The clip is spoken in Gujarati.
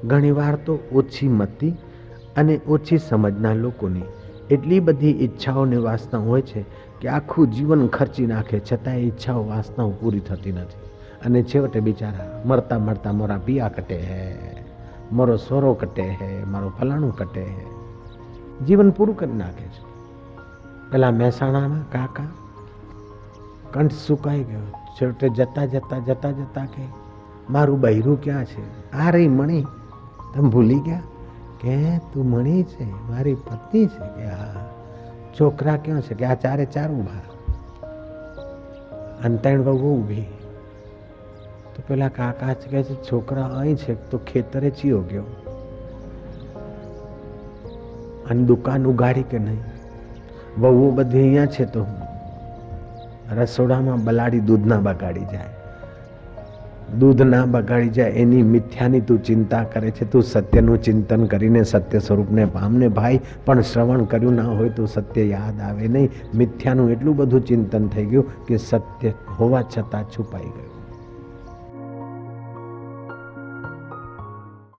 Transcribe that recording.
ઘણીવાર તો ઓછી મતિ અને ઓછી સમજના લોકોની એટલી બધી ઈચ્છાઓ ને વાસનાઓ હોય છે કે આખું જીવન ખર્ચી નાખે, છતાં એ ઈચ્છાઓ વાસનાઓ પૂરી થતી નથી અને છેવટે બિચારા મરતા મરતા મોરા પિયા કટે હે, મારો સોરો કટે હે, મારો ફલાણું કટે હે, જીવન પૂરું કરી નાખે છે. પેલા મહેસાણાના કાકા કંઠ સુકાઈ ગયો, છેવટે જતા જતા જતા જતા કે મારું બૈરું ક્યાં છે? આ રહી મણી. તમે ભૂલી ગયા કે તું મણી છે, મારી પત્ની છે? કે હા. છોકરા ક્યાં છે? કે આ ચારે ચાર ઊભા અને 3 વહુ ઊભી. તો પેલા કાકા કહે છે છોકરા અહીં છે તો ખેતરે ચિયો ગયો અને દુકાન ઉગાડી કે નહીં? વહુઓ બધી અહીંયા છે તો રસોડામાં બલાડી દૂધ ના બગાડી જાય, દૂધ ના બગાડી જાય એની મિથ્યાની તું ચિંતા કરે છે. તું સત્યનું ચિંતન કરીને સત્ય સ્વરૂપને પામને ભાઈ, પણ શ્રવણ કર્યું ના હોય તો સત્ય યાદ આવે નહીં. મિથ્યાનું એટલું બધું ચિંતન થઈ ગયું કે સત્ય હોવા છતાં છુપાઈ ગયું.